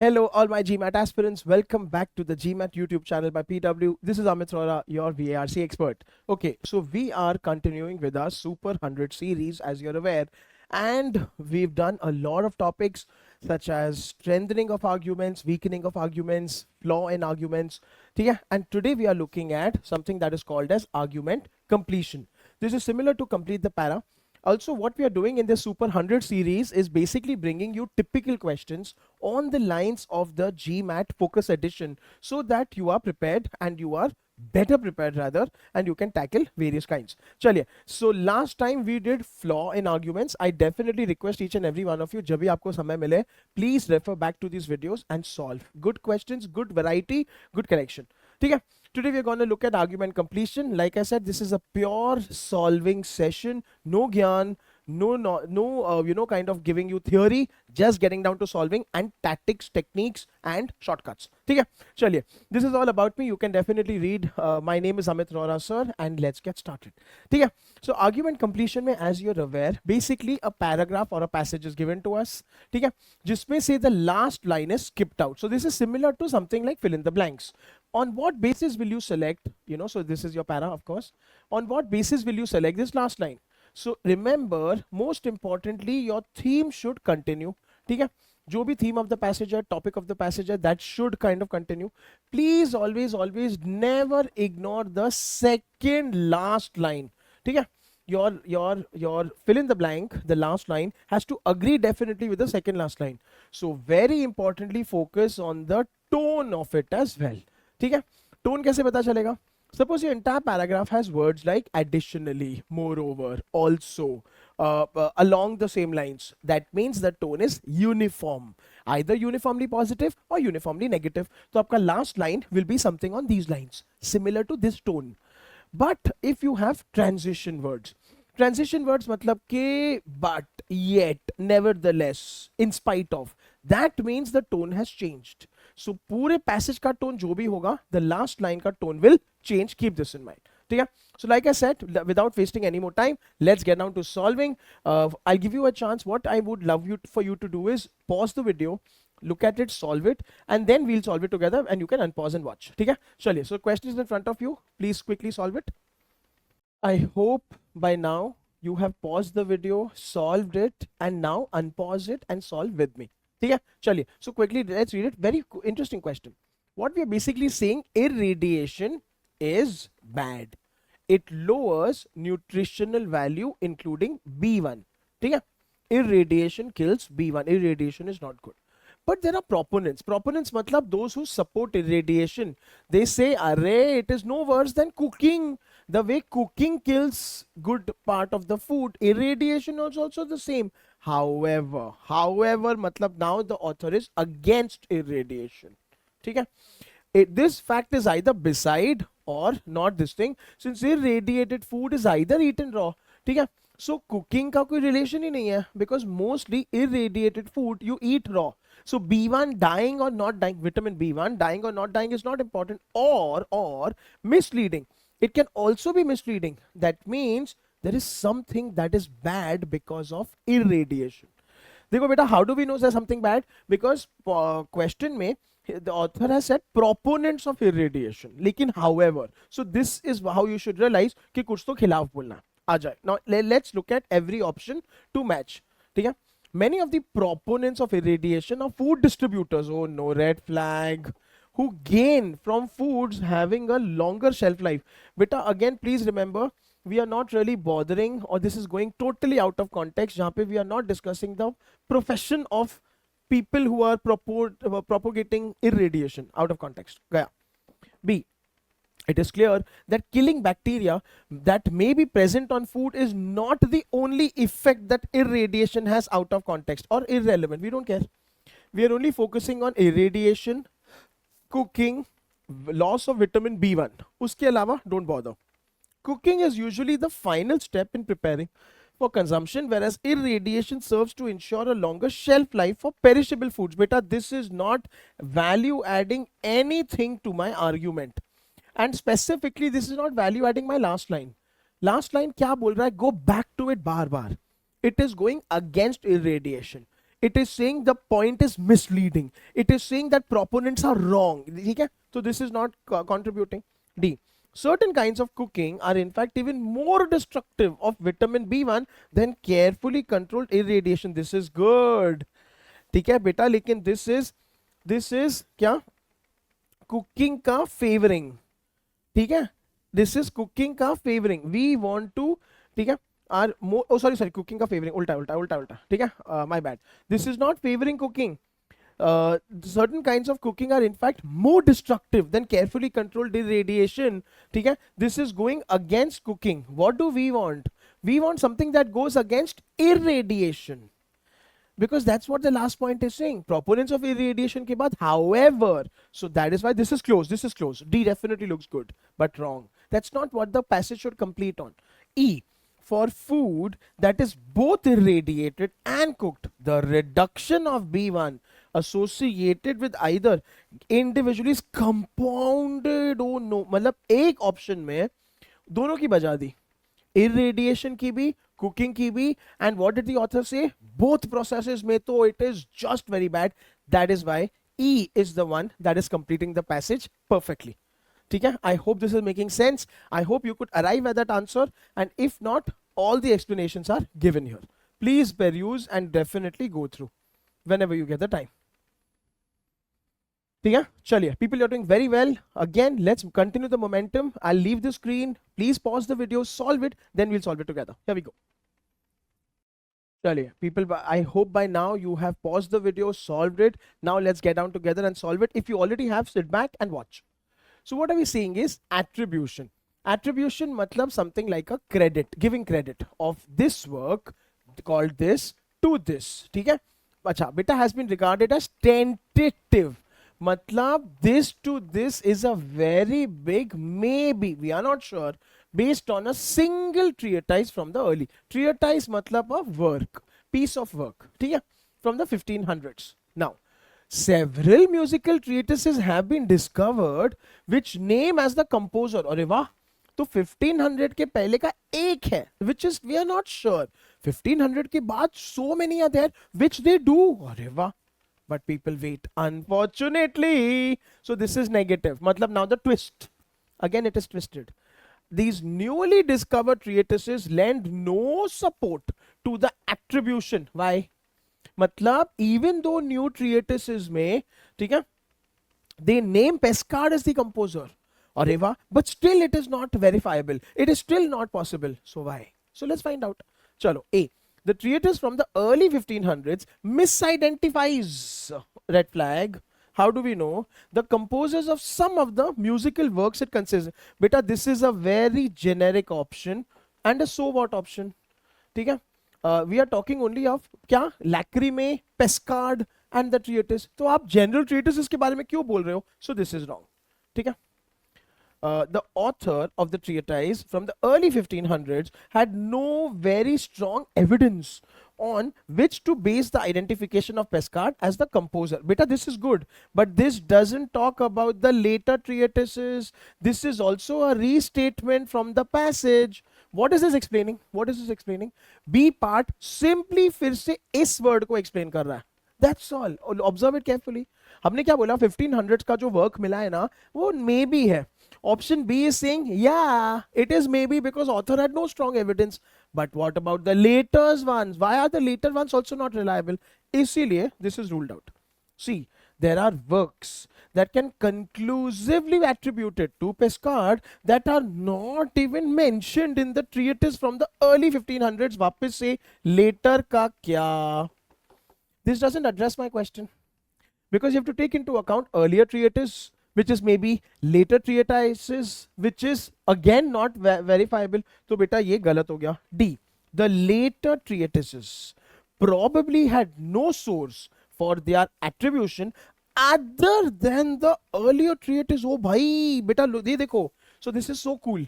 Hello, all my GMAT aspirants. Welcome back to the GMAT YouTube channel by PW. This is Amit Rora, your VARC expert. Okay, so we are continuing with our Super 100 series, as you're aware, and we've done a lot of topics such as strengthening of arguments, weakening of arguments, flaw in arguments. Yeah, and today we are looking at something that is called as argument completion. This is similar to complete the para. Also, what we are doing in the Super 100 series is basically bringing you typical questions on the lines of the GMAT Focus Edition so that you are prepared and you are better prepared rather, and you can tackle various kinds. Chaliye, so last time we did flaw in arguments. I definitely request each and every one of you, जब भी आपको समय मिले, please refer back to these videos and solve good questions, good variety, good correction. ठीक है? Today we are going to look at argument completion. Like I said, this is a pure solving session. No gyan, no, kind of giving you theory. Just getting down to solving and tactics, techniques, and shortcuts. ठीक है? चलिए. This is all about me. You can definitely read. My name is Amit Rora, sir, and let's get started. ठीक है? So argument completion में, as you're aware, basically a paragraph or a passage is given to us. ठीक है? जिसमें से the last line is skipped out. So this is similar to something like fill in the blanks. On what basis will you select, so this is your para, of course. On what basis will you select this last line? So remember, most importantly, your theme should continue. ठीक है? जो भी theme of the passage है, topic of the passage है, that should kind of continue. Please always never ignore the second last line. ठीक है? Your fill in the blank, the last line has to agree definitely with the second last line. So very importantly, focus on the tone of it as well. ठीक है? Tone कैसे पता चलेगा? Suppose your entire paragraph has words like additionally, moreover, also, along the same lines. That means the tone is uniform, either uniformly positive or uniformly negative. So आपका last line will be something on these lines, similar to this tone. But if you have transition words मतलब के, but, yet, nevertheless, in spite of, that means the tone has changed. So पूरे passage का tone जो भी होगा, the last line का tone will change. Keep this in mind. ठीक है? So like I said, without wasting any more time, let's get down to solving. I'll give you a chance. What I would love for you to do is pause the video, look at it, solve it, and then we'll solve it together, and you can unpause and watch. ठीक है? चलिए. So question is in front of you. Please quickly solve it. I hope by now you have paused the video, solved it, and now unpause it and solve with me. ठीक है? चलिए. So quickly let's read it. Very interesting question. What we are basically saying, irradiation is bad. It lowers nutritional value including B1. ठीक है? Irradiation kills B1. Irradiation is not good. But there are proponents. Proponents matlab those who support irradiation. They say, array, it is no worse than cooking. The way cooking kills good part of the food, irradiation is also the same. However, matlab now the author is against irradiation. ठीक है? This fact is either beside or not this thing, since irradiated food is either eaten raw. ठीक है? So cooking का कोई relation ही नहीं है, because mostly irradiated food you eat raw. So B1 dying or not dying, vitamin B1 dying or not dying is not important, or misleading. It can also be misleading. That means there is something that is bad because of irradiation. देखो बेटा, how do we know there's something bad? Because question में the author has said proponents of irradiation, लेकिन however, so this is how you should realize कि कुछ तो खिलाफ बोलना आ जाए. Now let's look at every option to match. ठीक है? Many of the proponents of irradiation are food distributors. Oh no, red flag. Who gain from foods having a longer shelf life. Beta, again, please remember, we are not really bothering, or this is going totally out of context. जहाँ पे we are not discussing the profession of people who are propagating irradiation. Out of context. Gaya. B. It is clear that killing bacteria that may be present on food is not the only effect that irradiation has out of context or irrelevant. We don't care. We are only focusing on irradiation, cooking, loss of vitamin B1. Uske alawa, don't bother. Cooking is usually the final step in preparing for consumption, whereas irradiation serves to ensure a longer shelf life for perishable foods. Beta, this is not value adding anything to my argument. And specifically, this is not value adding my last line. Last line क्या बोल रहा है? Go back to it bar bar. It is going against irradiation. It is saying the point is misleading. It is saying that proponents are wrong. ठीक है? So this is not contributing. D. Certain kinds of cooking are in fact even more destructive of vitamin B1 than carefully controlled irradiation. This is good. ठीक है बेटा, लेकिन this is क्या? Cooking का favoring. ठीक है? This is cooking का favoring. We want to, ठीक है, are more, oh sorry, cooking का favoring, उल्टा, ठीक है, my bad. This is not favoring cooking. Certain kinds of cooking are in fact more destructive than carefully controlled irradiation. ठीक है? This is going against cooking. What do we want? We want something that goes against irradiation. Because that's what the last point is saying. Proponents of irradiation ke baad, however, so that is why this is close. This is close. D definitely looks good, but wrong. That's not what the passage should complete on. E. For food that is both irradiated and cooked, the reduction of B1 associated with either individually is compounded. Oh no, मतलब एक option में दोनों की बजा दी, irradiation की भी, cooking की भी, and what did the author say? Both processes में तो it is just very bad. That is why E is the one that is completing the passage perfectly. ठीक है? I hope this is making sense. I hope you could arrive at that answer, and if not, all the explanations are given here. Please peruse and definitely go through whenever you get the time. ठीक है? चलिए, people, you're doing very well. Again, let's continue the momentum. I'll leave the screen. Please pause the video, solve it, then we'll solve it together. Here we go. Chaliye, people, I hope by now you have paused the video, solved it. Now let's get down together and solve it. If you already have, sit back and watch. So what are we seeing is attribution. Attribution matlab something like a credit, giving credit of this work called this to this. ठीक है? अच्छा, beta has been regarded as tentative. Matlab this to this is a very big maybe. We are not sure. Based on a single treatise from the early. Treatise matlab a work, piece of work. ठीक है? From the 1500s. Now, several musical treatises have been discovered which name as the composer. अरे वाह, तो 1500 के पहले का एक है, which is we are not sure. 1500 के बाद so many are there which they do. अरे वाह, but people wait. Unfortunately, so this is negative. मतलब now the twist. Again it is twisted. These newly discovered treatises lend no support to the attribution. Why? मतलब even though new treatises में, ठीक है, they name Pescard as the composer, अरे वाह, but still it is not verifiable. It is still not possible. So why? So let's find out. चलो, A. The treatise from the early 1500s misidentifies, red flag. How do we know? The composers of some of the musical works it consists. Beta, this is a very generic option and a so what option. ठीक है? We are talking only of क्या? Lacrimae, Pescard and the treatise. तो आप general treatises के बारे में क्यों बोल रहे हो? So this is wrong. ठीक है? The author of the treatise from the early 1500s had no very strong evidence on which to base the identification of Pescard as the composer. Beta, this is good, but this doesn't talk about the later treatises. This is also a restatement from the passage. What is this explaining? What is this explaining? B part simply फिर से इस word को explain कर रहा है. That's all. Observe it carefully. हमने क्या बोला? 1500s का जो work मिला है ना, वो maybe है. Option B is saying, yeah, it is maybe because author had no strong evidence. But what about the later ones? Why are the later ones also not reliable? इसीलिए this is ruled out. See, there are works that can conclusively be attributed to Pescard that are not even mentioned in the treatise from the early 1500s. वापस से later का क्या? This doesn't address my question. Because you have to take into account earlier treatise, which is maybe later treatises, which is again not verifiable. So beta ये गलत हो गया. D. The later treatises probably had no source for their attribution other than the earlier treatise. Oh भाई बेटा ये देखो. So this is so cool.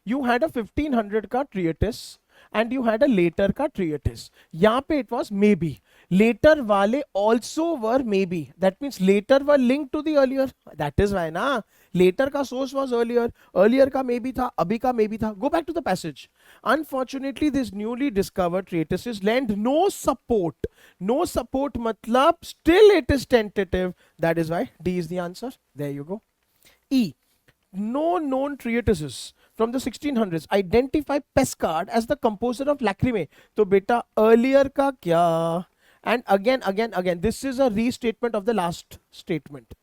You had a 1500 का treatise and you had a later का treatise. यहाँ पे it was maybe. later wale also were maybe, that means later were linked to the earlier, that is why na, later ka source was earlier, earlier ka maybe tha, abhi ka maybe tha. Go back to the passage. Unfortunately this newly discovered treatises lend no support. No support matlab still it is tentative, that is why D is the answer. There you go. E, no known treatises from the 1600s identify Pescard as the composer of Lacrimae. तो बेटा earlier का क्या, and again this is a restatement of the last statement.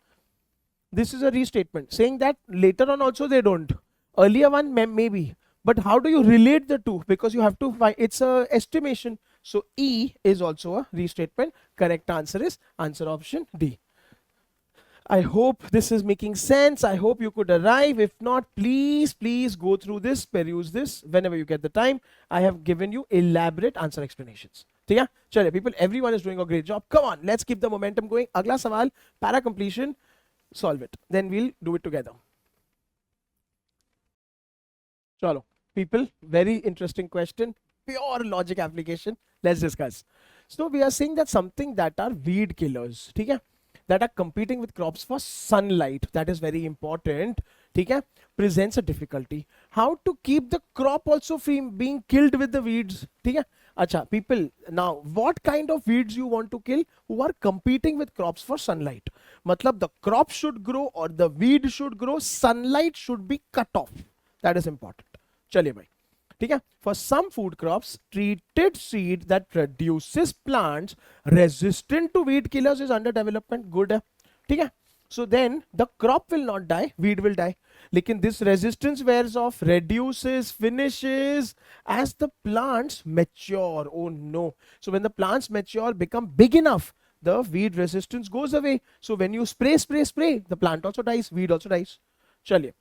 This is a restatement saying that later on also they don't, earlier one maybe, but how do you relate the two, because you have to find, it's a estimation. So E is also a restatement. Correct answer is answer option D. I hope this is making sense. I hope you could arrive. If not, please go through this, peruse this whenever you get the time. I have given you elaborate answer explanations. ठीक है, चलिए people, everyone is doing a great job. Come on, let's keep the momentum going. अगला सवाल, para completion, solve it. Then we'll do it together. चलो people, very interesting question, pure logic application. Let's discuss. So we are saying that something that are weed killers, ठीक है, that are competing with crops for sunlight, that is very important, ठीक है, presents a difficulty. How to keep the crop also from being killed with the weeds, ठीक है. अच्छा people, now what kind of weeds you want to kill who are competing with crops for sunlight? मतलब the crop should grow or the weed should grow, sunlight should be cut off, that is important. चलिए भाई, ठीक है. For some food crops, treated seed that produces plants resistant to weed killers is under development. Good है, ठीक है. So then the crop will not die, weed will die. लेकिन this resistance wears off, reduces, finishes as the plants mature. Oh no. So when the plants mature, become big enough, the weed resistance goes away. So when you spray, the plant also dies, weed also dies. चलिए.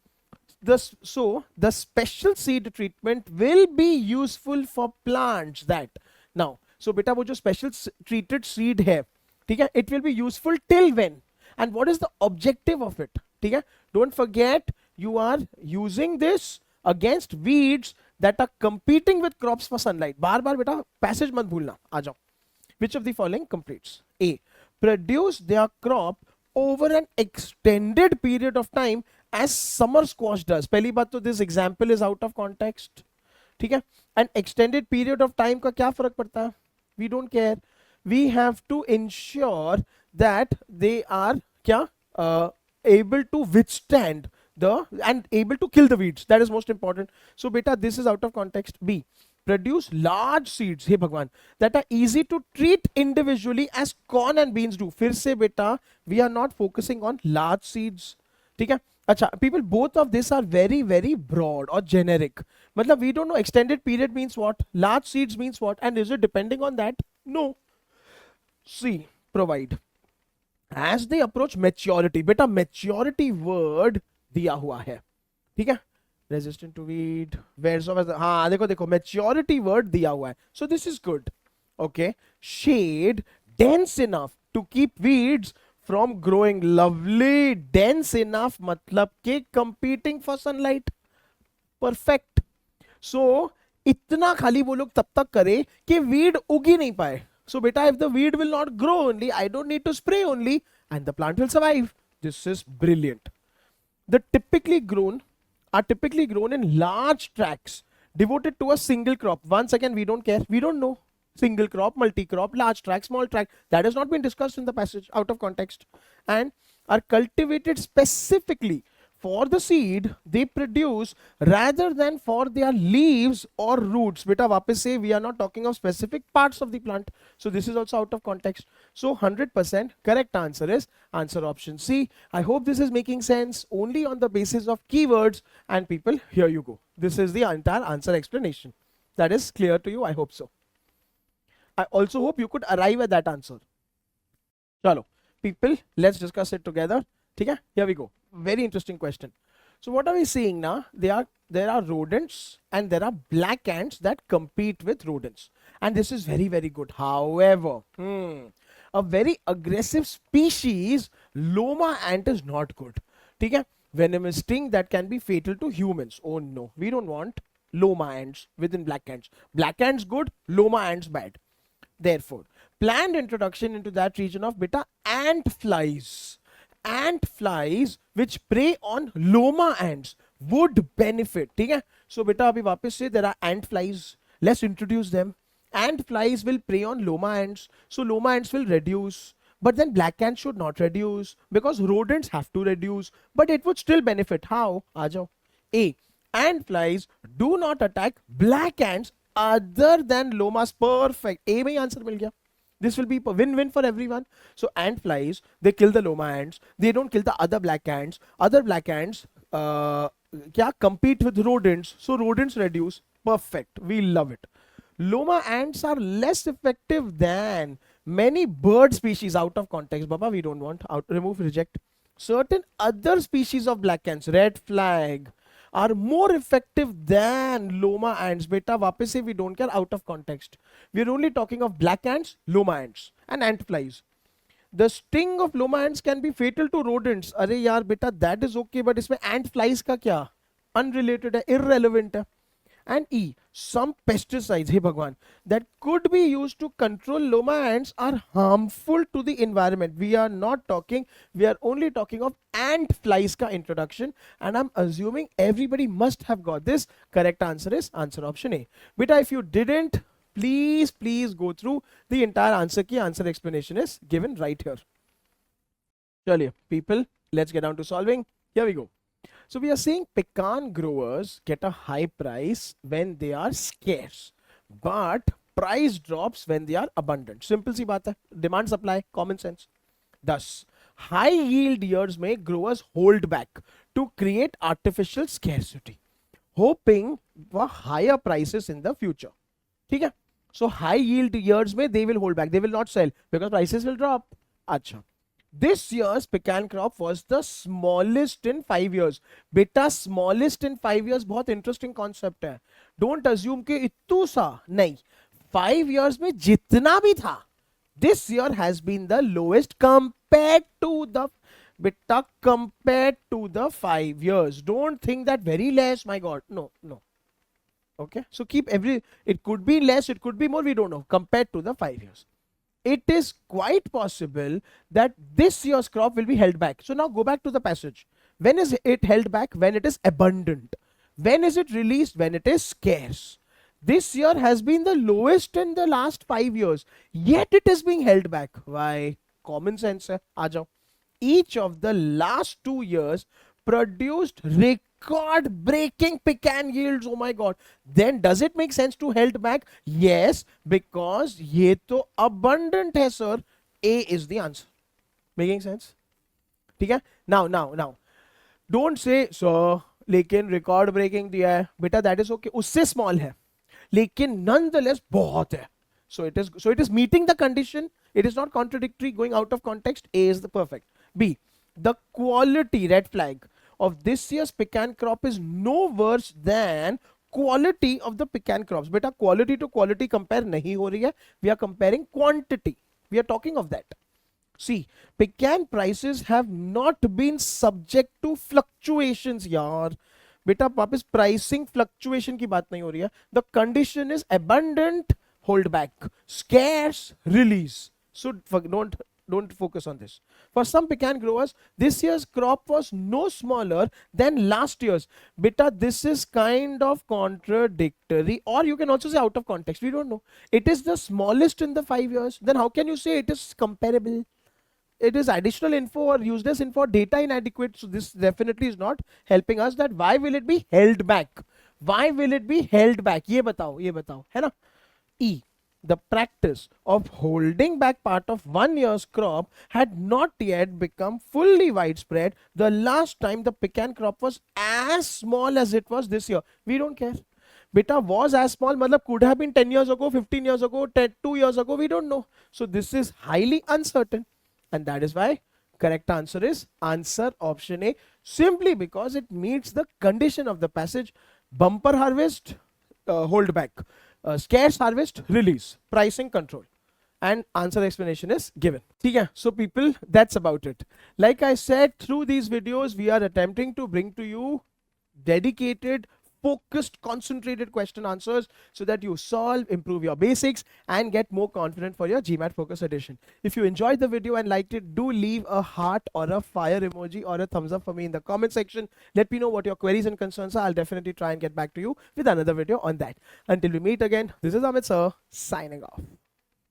So the special seed treatment will be useful for plants that now. So beta wo jo special treated seed hai, ठीक है, it will be useful till when, and what is the objective of it, ठीक है. Don't forget you are using this against weeds that are competing with crops for sunlight. बार बार बेटा passage मत भूलना, आ जाओ. Which of the following completes? A, produce their crop over an extended period of time as summer squash does. पहली बात तो this example is out of context, ठीक है. An extended period of time का क्या फर्क पड़ता है? We don't care. We have to ensure that they are क्या able to withstand the and able to kill the weeds. That is most important. So beta this is out of context. B, produce large seeds, हे भगवान, that are easy to treat individually as corn and beans do. फिर से बेटा we are not focusing on large seeds, ठीक है. अच्छा people, both of this are very broad or generic. मतलब we don't know extended period means what, large seeds means what, and is it depending on that? No. C, provide as they approach maturity. बेटा maturity word दिया हुआ है, ठीक है. Resistant to weed, wears off, हाँ देखो maturity word दिया हुआ है. So this is good. Okay. Shade dense enough to keep weeds from growing. Lovely. Dense enough मतलब के competing for sunlight. Perfect. So इतना खाली वो लोग तब तक करे कि weed उग ही नहीं पाए. So beta if the weed will not grow only, I don't need to spray only, and the plant will survive. This is brilliant. The typically grown in large tracts devoted to a single crop. Once again, we don't care. We don't know. Single crop, multi-crop, large tract, small tract. That has not been discussed in the passage, out of context. And are cultivated specifically for the seed they produce rather than for their leaves or roots. Beta वापस से we are not talking of specific parts of the plant. So this is also out of context. So 100% correct answer is answer option C. I hope this is making sense only on the basis of keywords. And people, here you go. This is the entire answer explanation. That is clear to you. I hope so. I also hope you could arrive at that answer. Chalo, people, let's discuss it together. ठीक है, here we go. Very interesting question. So what are we seeing now? There are rodents and there are black ants that compete with rodents, and this is very good. However, a very aggressive species, Loma ant, is not good. ठीक है, venomous sting that can be fatal to humans. Oh no, we don't want Loma ants within black ants. Black ants good, Loma ants bad. Therefore, planned introduction into that region of beta ant flies. Ant flies which prey on loma ants would benefit. ठीक है? So beta अभी वापस से there are ant flies. Let's introduce them. Ant flies will prey on loma ants. So loma ants will reduce. But then black ants should not reduce because rodents have to reduce. But it would still benefit. How? आ जाओ. A. Ant flies do not attack black ants other than lomas. Perfect. A में answer मिल गया. This will be win-win for everyone. So ant flies, they kill the loma ants. They don't kill the other black ants. Other black ants क्या compete with rodents. So rodents reduce. Perfect. We love it. Loma ants are less effective than many bird species out of context. Baba, we don't want. Out, remove, reject. Certain other species of black ants, red flag, are more effective than loma ants. Beta, वापस से we don't care, out of context. We are only talking of black ants, loma ants, and ant flies. The sting of loma ants can be fatal to rodents. अरे यार बेटा, that is okay, but इसमें ant flies का क्या? Unrelated है, irrelevant है. And E, some pesticides, hey Bhagwan, that could be used to control loma ants are harmful to the environment. We are not talking, we are only talking of ant flies ka introduction, and I'm assuming everybody must have got this. Correct answer is answer option A. Beta, if you didn't, please go through the entire answer. Ki answer explanation is given right here. Chaliye, people, let's get down to solving. Here we go. So we are saying pecan growers get a high price when they are scarce, but price drops when they are abundant. Simple सी बात है, demand supply, common sense. Thus, high yield years में growers hold back to create artificial scarcity, hoping for higher prices in the future. ठीक है? So high yield years में they will hold back, they will not sell because prices will drop. अच्छा. This year's pecan crop was the smallest in 5 years. बेटा smallest in 5 years बहुत interesting concept है. Don't assume कि इतू सा नहीं. 5 years में जितना भी था, this year has been the lowest compared to the बेटा compared to the 5 years. Don't think that very less. My God, no. Okay, so keep it could be less, it could be more. We don't know compared to the 5 years. It is quite possible that this year's crop will be held back. So now go back to the passage. When is it held back? When it is abundant. When is it released? When it is scarce. This year has been the lowest in the last 5 years, yet it is being held back. Why? Common sense hai. Aa jao. Each of the last 2 years produced record breaking pecan yields. Oh my God. Then does it make sense to held back? Yes, because ye to abundant hai, sir. A is the answer. Making sense? Okay? Now don't say sir लेकिन record breaking दिया है बेटा, that is okay, उससे small है लेकिन nonetheless बहुत है. So it is meeting the condition. It is not contradictory, going out of context. A is the perfect. B, the quality, red flag, of this year's pecan crop is no worse than quality of the pecan crops. Beta, quality to quality compare nahi ho rahi hai. We are comparing quantity. We are talking of that. See, pecan prices have not been subject to fluctuations, yaar. Beta, वापस pricing fluctuation की बात नहीं हो रही है. The condition is abundant, hold back, scarce, release. So don't focus on this. For some pecan growers, this year's crop was no smaller than last year's. Beta, this is kind of contradictory, or you can also say out of context. We don't know. It is the smallest in the 5 years. Then how can you say it is comparable? It is additional info or useless info, data inadequate. So this definitely is not helping us. That why will it be held back? Why will it be held back? ये बताओ, है ना? E, the practice of holding back part of 1 year's crop had not yet become fully widespread the last time the pecan crop was as small as it was this year. We don't care. Beta, was as small, matlab could have been 10 years ago, 15 years ago, 2 years ago. We don't know. So this is highly uncertain. And that is why correct answer is answer option A, simply because it meets the condition of the passage. Bumper harvest, hold back. Scarce harvest, release. Pricing, control. And answer explanation is given. Okay, so people, that's about it. Like I said, through these videos, we are attempting to bring to you dedicated focused, concentrated question answers so that you solve, improve your basics, and get more confident for your GMAT Focus Edition. If you enjoyed the video and liked it, do leave a heart or a fire emoji or a thumbs up for me in the comment section. Let me know what your queries and concerns are. I'll definitely try and get back to you with another video on that. Until we meet again, this is Amit sir signing off.